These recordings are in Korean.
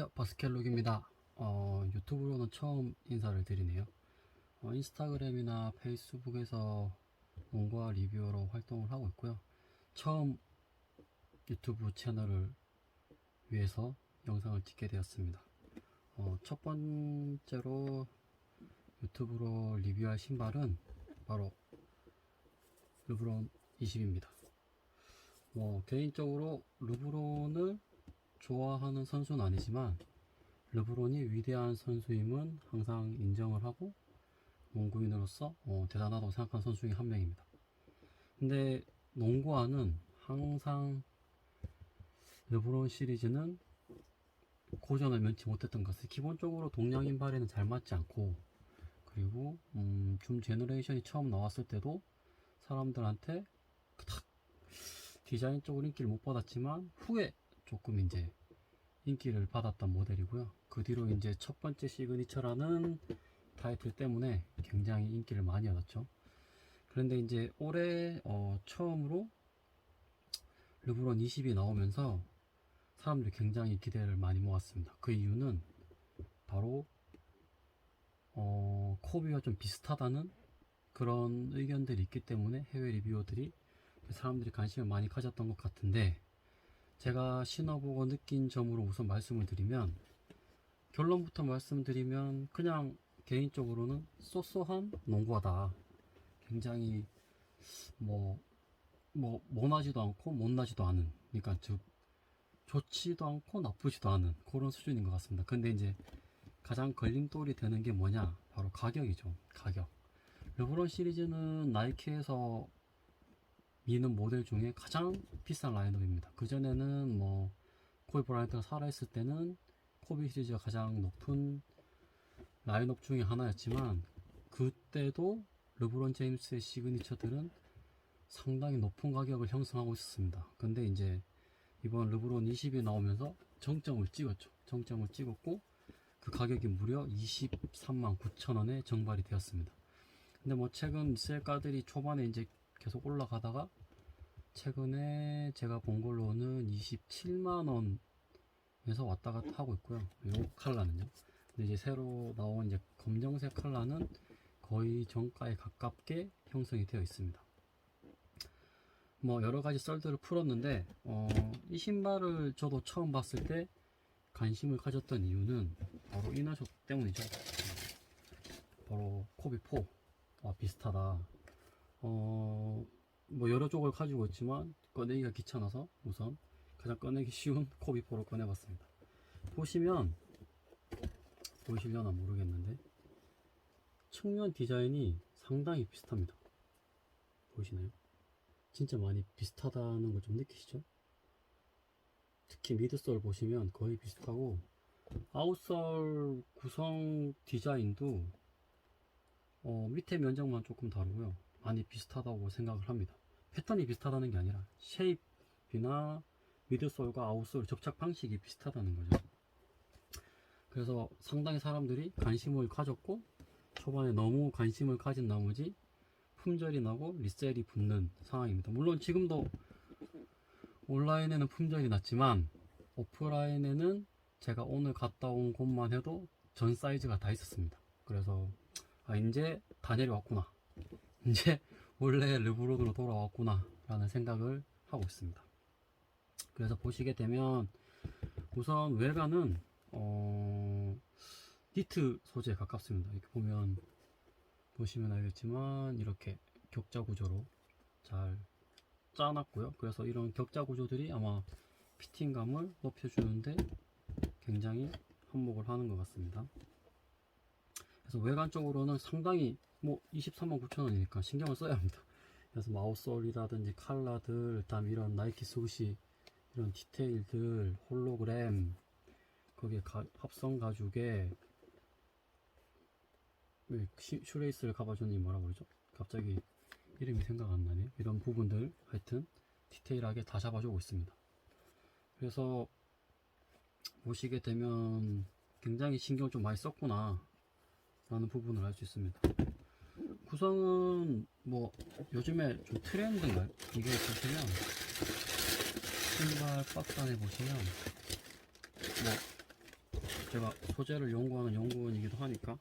안녕하세요, 바스켓룩입니다. 유튜브로는 처음 인사를 드리네요. 인스타그램이나 페이스북에서 농구와 리뷰어로 활동을 하고 있고요. 처음 유튜브 채널을 위해서 영상을 찍게 되었습니다. 첫 번째로 유튜브로 리뷰할 신발은 바로 르브론 20입니다. 개인적으로 르브론을 좋아하는 선수는 아니지만 르브론이 위대한 선수임은 항상 인정을 하고 농구인으로서 대단하다고 생각하는 선수 중에 한 명입니다. 근데 농구화는 항상 르브론 시리즈는 고전을 면치 못했던 것은 기본적으로 동양인 발에는 잘 맞지 않고, 그리고 줌 제너레이션이 처음 나왔을 때도 사람들한테 딱 디자인적으로 인기를 못 받았지만 후에 조금 이제 인기를 받았던 모델이고요. 그 뒤로 이제 첫 번째 시그니처라는 타이틀 때문에 굉장히 인기를 많이 얻었죠. 그런데 이제 올해 처음으로 르브론 20이 나오면서 사람들이 굉장히 기대를 많이 모았습니다. 그 이유는 바로 코비와 좀 비슷하다는 그런 의견들이 있기 때문에 해외 리뷰어들이 사람들이 관심을 많이 가졌던 것 같은데, 제가 신어보고 느낀 점으로 우선 말씀을 드리면, 결론부터 말씀드리면 그냥 개인적으로는 쏘쏘한 농구화다. 굉장히 모나지도 않고 못나지도 않은, 그러니까 즉 좋지도 않고 나쁘지도 않은 그런 수준인 것 같습니다. 근데 이제 가장 걸림돌이 되는 게 뭐냐, 바로 가격이죠. 가격. 르브론 시리즈는 나이키에서 미는 모델 중에 가장 비싼 라인업입니다. 그전에는 코비 브라이언트가 살아있을 때는 코비 시리즈가 가장 높은 라인업 중에 하나였지만, 그때도 르브론 제임스의 시그니처들은 상당히 높은 가격을 형성하고 있었습니다. 근데 이제 이번 르브론 20이 나오면서 정점을 찍었죠. 정점을 찍었고 그 가격이 무려 23만 9천 원에 정발이 되었습니다. 근데 최근 셀가들이 초반에 이제 계속 올라가다가 최근에 제가 본 걸로는 27만 원에서 왔다 갔다 하고 있고요. 이 컬러는요. 근데 이제 새로 나온 이제 검정색 컬러는 거의 정가에 가깝게 형성이 되어 있습니다. 여러 가지 썰들을 풀었는데, 이 신발을 저도 처음 봤을 때 관심을 가졌던 이유는 바로 이너쇼 때문이죠. 바로 코비4와 비슷하다. 여러 쪽을 가지고 있지만 꺼내기가 귀찮아서 우선 가장 꺼내기 쉬운 코비4를 꺼내봤습니다. 보시면 보이시려나 모르겠는데 측면 디자인이 상당히 비슷합니다. 보이시나요? 진짜 많이 비슷하다는 걸 좀 느끼시죠? 특히 미드솔 보시면 거의 비슷하고, 아웃솔 구성 디자인도 밑에 면적만 조금 다르고요. 많이 비슷하다고 생각을 합니다. 패턴이 비슷하다는 게 아니라 쉐입이나 미드솔과 아웃솔 접착 방식이 비슷하다는 거죠. 그래서 상당히 사람들이 관심을 가졌고, 초반에 너무 관심을 가진 나머지 품절이 나고 리셀이 붙는 상황입니다. 물론 지금도 온라인에는 품절이 났지만 오프라인에는 제가 오늘 갔다 온 곳만 해도 전 사이즈가 다 있었습니다. 그래서 이제 다 내려왔구나, 이제 원래 르브론으로 돌아왔구나 라는 생각을 하고 있습니다. 그래서 보시게 되면 우선 외관은 니트 소재에 가깝습니다. 이렇게 보시면 알겠지만 이렇게 격자 구조로 잘 짜놨고요. 그래서 이런 격자 구조들이 아마 피팅감을 높여주는데 굉장히 한몫을 하는 것 같습니다. 그래서 외관적으로는 상당히 23만 9천 원이니까 신경을 써야 합니다. 그래서 아웃솔이라든지 컬러들, 다음 이런 나이키 스우시, 이런 디테일들, 홀로그램, 거기에 합성 가죽에 슈레이스를 가봐주니 뭐라 그러죠? 갑자기 이름이 생각 안 나네요. 이런 부분들 하여튼 디테일하게 다 잡아주고 있습니다. 그래서 보시게 되면 굉장히 신경을 좀 많이 썼구나 라는 부분을 알 수 있습니다. 구성은 요즘에 좀 트렌드인가요? 이게 보시면 신발 박스 안에 보시면 제가 소재를 연구하는 연구원이기도 하니까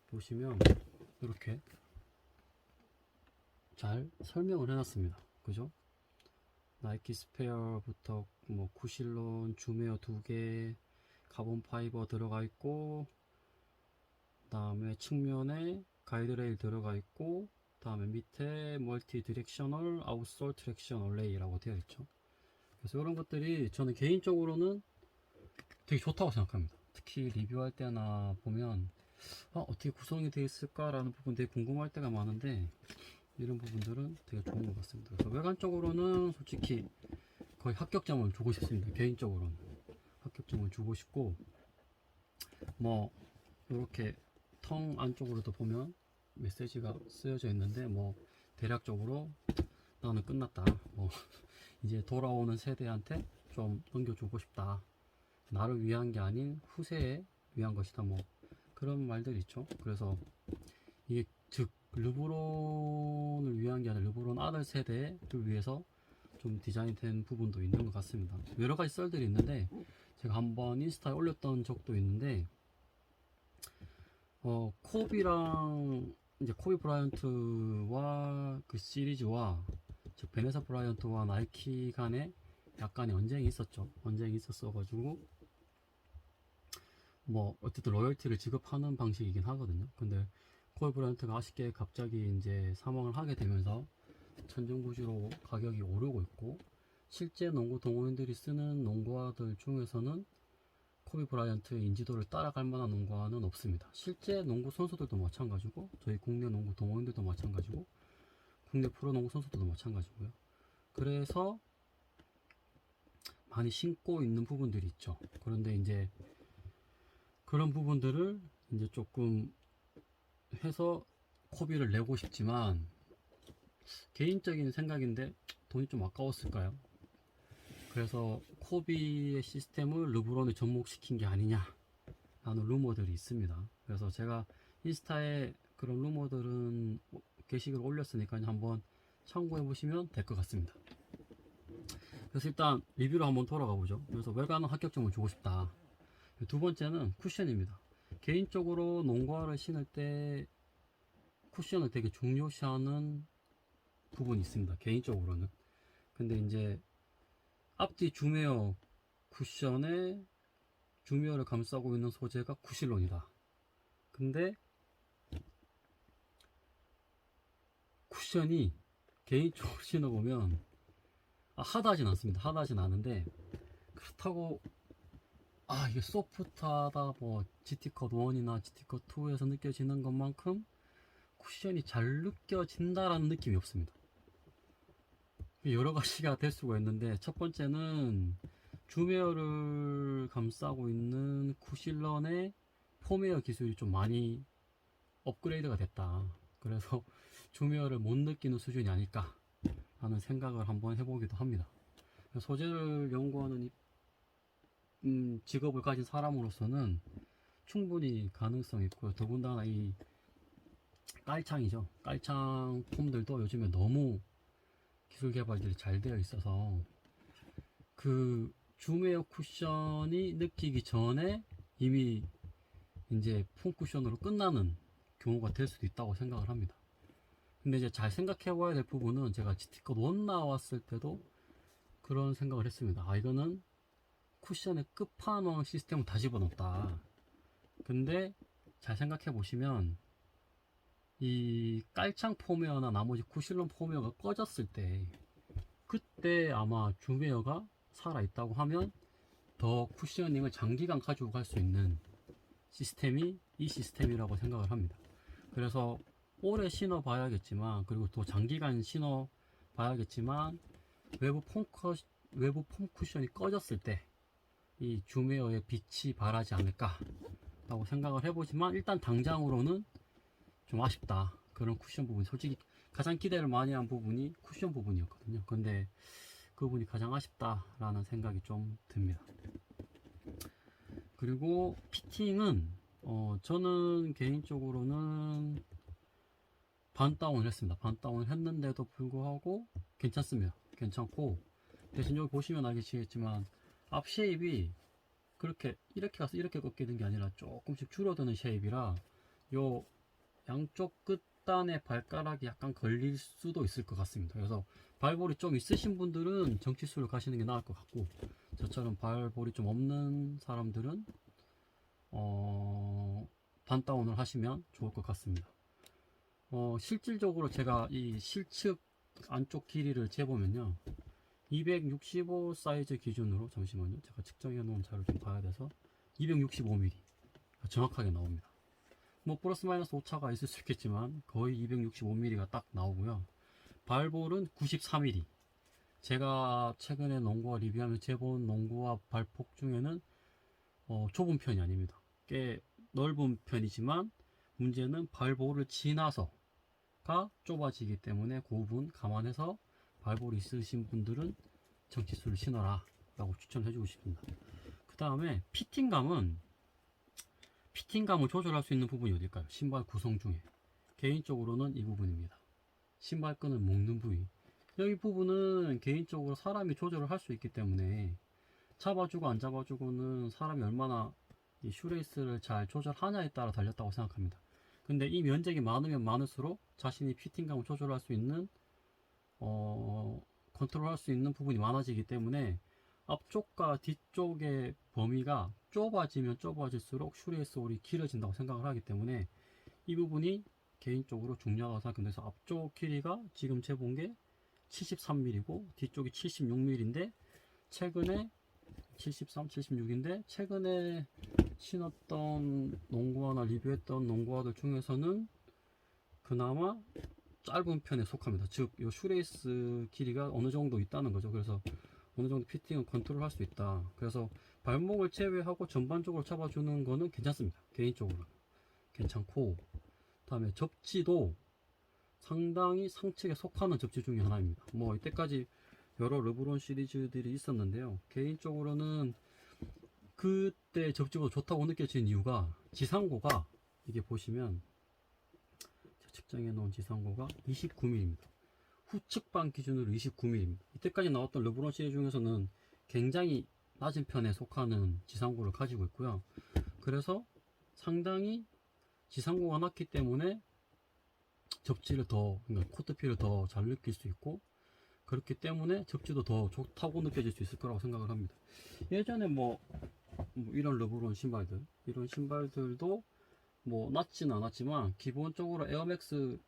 보시면 이렇게 잘 설명을 해놨습니다. 그죠? 나이키 스페어부터 뭐 쿠실론, 줌웨어 2개, 카본 파이버 들어가 있고, 다음에 측면에 가이드레일 들어가 있고, 다음에 밑에 멀티 디렉셔널 아웃솔 트랙션 얼레이라고 되어 있죠. 그래서 이런 것들이 저는 개인적으로는 되게 좋다고 생각합니다. 특히 리뷰할 때나 보면 어떻게 구성이 되어 있을까라는 부분 되게 궁금할 때가 많은데, 이런 부분들은 되게 좋은 것 같습니다. 그래서 외관적으로는 솔직히 거의 합격점을 주고 싶습니다. 개인적으로는 합격점을 주고 싶고, 뭐 이렇게 텅 안쪽으로도 보면 메시지가 쓰여져 있는데, 뭐 대략적으로 나는 끝났다, 뭐 이제 돌아오는 세대한테 좀 넘겨주고 싶다, 나를 위한 게 아닌 후세에 위한 것이다, 뭐 그런 말들이 있죠. 그래서 이게 즉 르브론을 위한 게 아니라 르브론 아들 세대를 위해서 좀 디자인이 된 부분도 있는 것 같습니다. 여러 가지 썰들이 있는데, 제가 한번 인스타에 올렸던 적도 있는데, 코비랑 이제 코비 브라이언트와 그 시리즈와 즉 베네사 브라이언트와 나이키 간에 약간의 언쟁이 있었죠. 언쟁이 있었어가지고 뭐 어쨌든 로열티를 지급하는 방식이긴 하거든요. 근데 코비 브라이언트가 아쉽게 갑자기 이제 사망을 하게 되면서 천정부지로 가격이 오르고 있고, 실제 농구 동호인들이 쓰는 농구화들 중에서는 코비 브라이언트 인지도를 따라갈 만한 농구화는 없습니다. 실제 농구 선수들도 마찬가지고, 저희 국내 농구 동호인들도 마찬가지고, 국내 프로농구 선수들도 마찬가지고요. 그래서 많이 신고 있는 부분들이 있죠. 그런데 이제 그런 부분들을 이제 조금 해서 코비를 내고 싶지만, 개인적인 생각인데 돈이 좀 아까웠을까요? 그래서 코비의 시스템을 르브론에 접목시킨 게 아니냐 라는 루머들이 있습니다. 그래서 제가 인스타에 그런 루머들은 게시글 올렸으니까 한번 참고해 보시면 될 것 같습니다. 그래서 일단 리뷰로 한번 돌아가 보죠. 그래서 외관은 합격점을 주고 싶다. 두 번째는 쿠션입니다. 개인적으로 농구화를 신을 때 쿠션을 되게 중요시하는 부분이 있습니다. 개인적으로는. 근데 이제 앞뒤 줌웨어 쿠션에 줌웨어를 감싸고 있는 소재가 쿠실론이다. 근데 쿠션이 개인적으로 신어보면 하다하진 않습니다. 하다하진 않은데, 그렇다고 이게 소프트하다, 뭐 GT컷 1이나 GT컷 2에서 느껴지는 것만큼 쿠션이 잘 느껴진다라는 느낌이 없습니다. 여러 가지가 될 수가 있는데, 첫 번째는 줌웨어를 감싸고 있는 쿠실런의 폼웨어 기술이 좀 많이 업그레이드가 됐다. 그래서 줌웨어를 못 느끼는 수준이 아닐까 하는 생각을 한번 해보기도 합니다. 소재를 연구하는 직업을 가진 사람으로서는 충분히 가능성이 있고요. 더군다나 이 깔창이죠. 깔창 폼들도 요즘에 너무 기술 개발들이 잘 되어 있어서 그 줌웨어 쿠션이 느끼기 전에 이미 이제 폼 쿠션으로 끝나는 경우가 될 수도 있다고 생각을 합니다. 근데 이제 잘 생각해 봐야 될 부분은, 제가 GT컷 1 나왔을 때도 그런 생각을 했습니다. 이거는 쿠션의 끝판왕 시스템을 다 집어넣었다. 근데 잘 생각해 보시면 이 깔창 폼웨어나 나머지 쿠실론 폼웨어가 꺼졌을 때, 그때 아마 줌웨어가 살아있다고 하면 더 쿠셔닝을 장기간 가지고 갈 수 있는 시스템이 이 시스템이라고 생각을 합니다. 그래서 오래 신어 봐야겠지만, 그리고 또 장기간 신어 봐야겠지만, 외부 폼 쿠션이 꺼졌을 때 이 줌웨어의 빛이 발하지 않을까 라고 생각을 해보지만, 일단 당장으로는 좀 아쉽다. 그런 쿠션 부분, 솔직히 가장 기대를 많이 한 부분이 쿠션 부분이었거든요. 근데 그 부분이 가장 아쉽다라는 생각이 좀 듭니다. 그리고 피팅은 저는 개인적으로는 반 다운을 했습니다. 반 다운을 했는데도 불구하고 괜찮습니다. 괜찮고, 대신 여기 보시면 알겠지만 앞 쉐입이 그렇게 이렇게 가서 이렇게 꺾이는 게 아니라 조금씩 줄어드는 쉐입이라 요 양쪽 끝단에 발가락이 약간 걸릴 수도 있을 것 같습니다. 그래서 발볼이 좀 있으신 분들은 정치수를 가시는 게 나을 것 같고, 저처럼 발볼이 좀 없는 사람들은 반다운을 하시면 좋을 것 같습니다. 실질적으로 제가 이 실측 안쪽 길이를 재보면요, 265 사이즈 기준으로, 잠시만요, 제가 측정해 놓은 자료를 좀 봐야 돼서 265mm 정확하게 나옵니다. 뭐 플러스 마이너스 오차가 있을 수 있겠지만 거의 265mm가 딱 나오고요. 발볼은 93mm. 제가 최근에 농구화 리뷰하면서 재본 농구화 발폭 중에는 좁은 편이 아닙니다. 꽤 넓은 편이지만 문제는 발볼을 지나서가 좁아지기 때문에 그 부분 감안해서 발볼이 있으신 분들은 정치수를 신어라 라고 추천해주고 싶습니다. 그 다음에 피팅감을 조절할 수 있는 부분이 어딜까요? 신발 구성 중에 개인적으로는 이 부분입니다. 신발끈을 묶는 부위, 여기 부분은 개인적으로 사람이 조절을 할 수 있기 때문에 잡아주고 안 잡아주고는 사람이 얼마나 이 슈레이스를 잘 조절하냐에 따라 달렸다고 생각합니다. 근데 이 면적이 많으면 많을수록 자신이 피팅감을 조절할 수 있는 컨트롤할 수 있는 부분이 많아지기 때문에 앞쪽과 뒤쪽의 범위가 좁아지면 좁아질수록 슈레이스 홀이 길어진다고 생각을 하기 때문에 이 부분이 개인적으로 중요하다고 생각합니다. 그래서 앞쪽 길이가 지금 재본 게 73mm고 뒤쪽이 76mm인데 최근에 73, 76인데 최근에 신었던 농구화나 리뷰했던 농구화들 중에서는 그나마 짧은 편에 속합니다. 즉, 이 슈레이스 길이가 어느 정도 있다는 거죠. 그래서 어느 정도 피팅을 컨트롤 할 수 있다. 그래서 발목을 제외하고 전반적으로 잡아주는 거는 괜찮습니다. 개인적으로 괜찮고, 다음에 접지도 상당히 상측에 속하는 접지 중에 하나입니다. 뭐 이때까지 여러 르브론 시리즈들이 있었는데요, 개인적으로는 그때 접지보다 좋다고 느껴진 이유가 지상고가, 이게 보시면 측정해 놓은 지상고가 29mm입니다. 후측방 기준으로 29mm입니다. 이때까지 나왔던 르브론 시리즈 중에서는 굉장히 낮은 편에 속하는 지상고를 가지고 있고요. 그래서 상당히 지상고가 낮기 때문에 접지를 더, 그러니까 코트필을 더 잘 느낄 수 있고, 그렇기 때문에 접지도 더 좋다고 느껴질 수 있을 거라고 생각을 합니다. 예전에 뭐 이런 르브론 신발들, 이런 신발들도 뭐 낮지는 않았지만 기본적으로 에어맥스,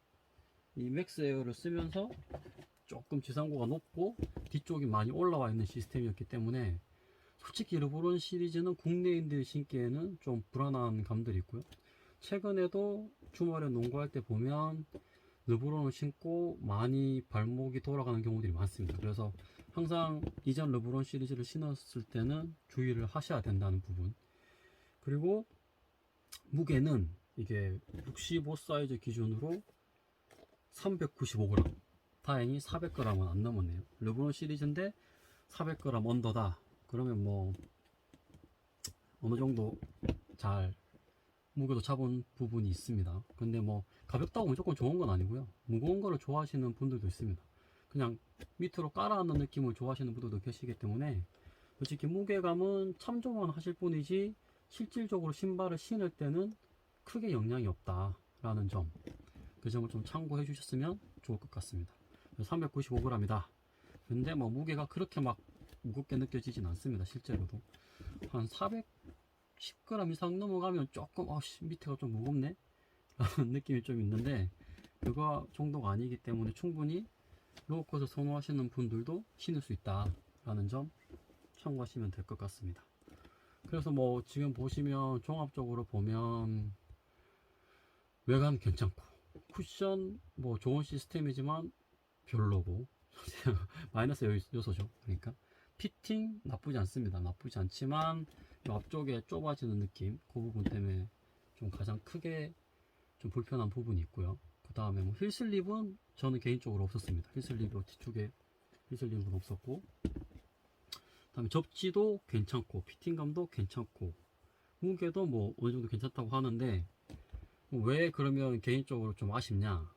이 맥스 에어를 쓰면서 조금 지상고가 높고 뒤쪽이 많이 올라와 있는 시스템이었기 때문에 솔직히 르브론 시리즈는 국내인들이 신기에는 좀 불안한 감들이 있고요. 최근에도 주말에 농구할 때 보면 르브론을 신고 많이 발목이 돌아가는 경우들이 많습니다. 그래서 항상 이전 르브론 시리즈를 신었을 때는 주의를 하셔야 된다는 부분. 그리고 무게는 이게 65 사이즈 기준으로 395g, 다행히 400g은 안 넘었네요. 르브론 시리즈인데 400g 언더다 그러면 뭐 어느 정도 잘 무게도 잡은 부분이 있습니다. 근데 뭐 가볍다고 무조건 좋은 건 아니고요, 무거운 거를 좋아하시는 분들도 있습니다. 그냥 밑으로 깔아앉는 느낌을 좋아하시는 분들도 계시기 때문에 솔직히 무게감은 참조만 하실 뿐이지 실질적으로 신발을 신을 때는 크게 영향이 없다 라는 점, 그 점을 좀 참고해 주셨으면 좋을 것 같습니다. 395g이다. 근데 뭐 무게가 그렇게 막 무겁게 느껴지진 않습니다. 실제로도 한 410g 이상 넘어가면 조금 밑에가 좀 무겁네 라는 느낌이 좀 있는데, 그거 정도가 아니기 때문에 충분히 로우컷을 선호하시는 분들도 신을 수 있다 라는 점 참고하시면 될 것 같습니다. 그래서 뭐 지금 보시면 종합적으로 보면 외관 괜찮고, 쿠션 뭐 좋은 시스템이지만 별로고 마이너스 요소죠. 그러니까 피팅 나쁘지 않습니다. 나쁘지 않지만 앞쪽에 좁아지는 느낌, 그 부분 때문에 좀 가장 크게 좀 불편한 부분이 있고요. 그 다음에 뭐 힐슬립은 저는 개인적으로 없었습니다. 힐슬립 뒤쪽에 힐슬립은 없었고, 그 다음에 접지도 괜찮고 피팅감도 괜찮고 무게도 뭐 어느 정도 괜찮다고 하는데, 왜 그러면 개인적으로 좀 아쉽냐,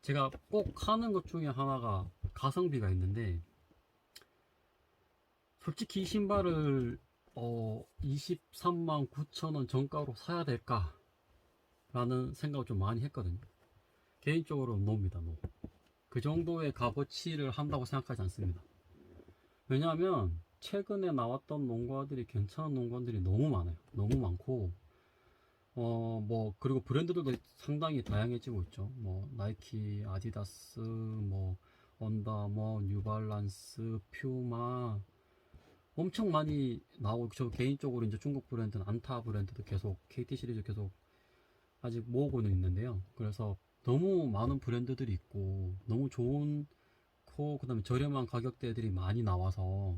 제가 꼭 하는 것 중에 하나가 가성비가 있는데, 솔직히 이 신발을 23만 9천 원 정가로 사야 될까 라는 생각을 좀 많이 했거든요. 개인적으로 노입니다. 노. 그 정도의 값어치를 한다고 생각하지 않습니다. 왜냐하면 최근에 나왔던 농구화들이 괜찮은 농구화들이 너무 많아요. 너무 많고 뭐 그리고 브랜드들도 상당히 다양해지고 있죠. 뭐 나이키, 아디다스, 뭐 언더아머, 뉴발란스, 퓨마 엄청 많이 나오고, 저 개인적으로 이제 중국 브랜드는 안타 브랜드도 계속 KT 시리즈 계속 아직 모으고는 있는데요. 그래서 너무 많은 브랜드들이 있고 너무 좋은 그다음에 저렴한 가격대들이 많이 나와서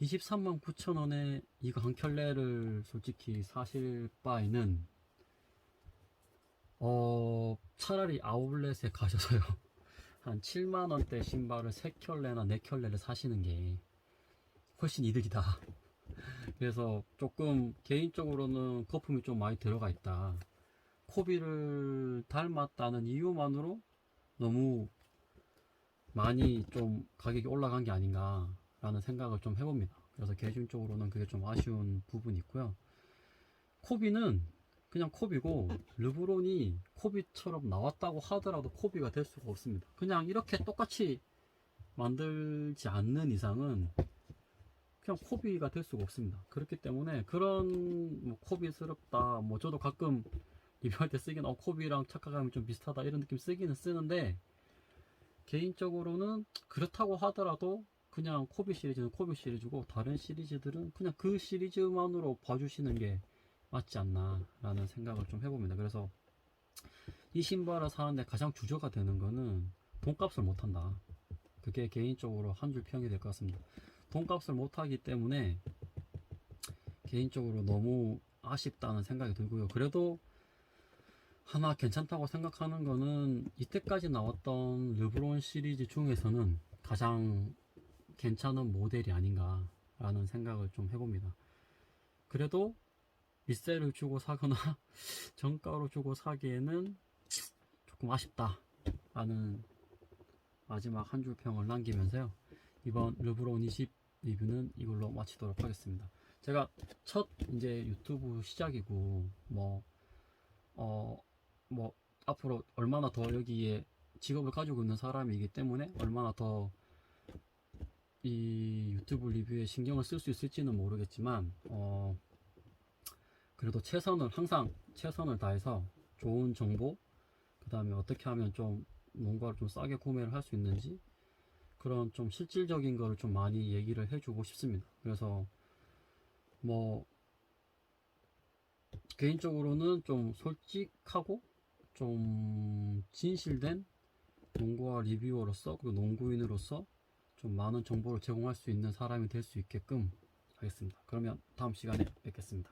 23만 9천 원에 이거 한 켤레를 솔직히 사실 바에는 차라리 아울렛에 가셔서요 한 7만 원대 신발을 3켤레나 4켤레를 사시는 게 훨씬 이득이다. 그래서 조금 개인적으로는 거품이 좀 많이 들어가 있다. 코비를 닮았다는 이유만으로 너무 많이 좀 가격이 올라간 게 아닌가 라는 생각을 좀 해봅니다. 그래서 개인적으로는 그게 좀 아쉬운 부분이 있고요. 코비는 그냥 코비고, 르브론이 코비처럼 나왔다고 하더라도 코비가 될 수가 없습니다. 그냥 이렇게 똑같이 만들지 않는 이상은 그냥 코비가 될 수가 없습니다. 그렇기 때문에 그런 뭐 코비스럽다, 뭐 저도 가끔 리뷰할 때 쓰긴 코비랑 착각하면 좀 비슷하다 이런 느낌 쓰기는 쓰는데, 개인적으로는 그렇다고 하더라도 그냥 코비 시리즈는 코비 시리즈고 다른 시리즈들은 그냥 그 시리즈만으로 봐주시는 게 맞지 않나 라는 생각을 좀 해봅니다. 그래서 이 신발을 사는데 가장 주저가 되는 거는 돈값을 못한다. 그게 개인적으로 한 줄 평이 될 것 같습니다. 돈값을 못하기 때문에 개인적으로 너무 아쉽다는 생각이 들고요. 그래도 하나 괜찮다고 생각하는 거는 이때까지 나왔던 르브론 시리즈 중에서는 가장 괜찮은 모델이 아닌가 라는 생각을 좀 해봅니다. 그래도 리셀을 주고 사거나 정가로 주고 사기에는 조금 아쉽다 라는 마지막 한 줄 평을 남기면서요, 이번 르브론 20 리뷰는 이걸로 마치도록 하겠습니다. 제가 첫 이제 유튜브 시작이고 뭐 앞으로 얼마나 더 여기에 직업을 가지고 있는 사람이기 때문에 얼마나 더 이 유튜브 리뷰에 신경을 쓸 수 있을지는 모르겠지만 그래도 항상 최선을 다해서 좋은 정보, 그 다음에 어떻게 하면 좀 뭔가를 좀 싸게 구매를 할 수 있는지 그런 좀 실질적인 거를 좀 많이 얘기를 해주고 싶습니다. 그래서 뭐 개인적으로는 좀 솔직하고 좀 진실된 농구와 리뷰어로서, 그리고 농구인으로서 좀 많은 정보를 제공할 수 있는 사람이 될 수 있게끔 하겠습니다. 그러면 다음 시간에 뵙겠습니다.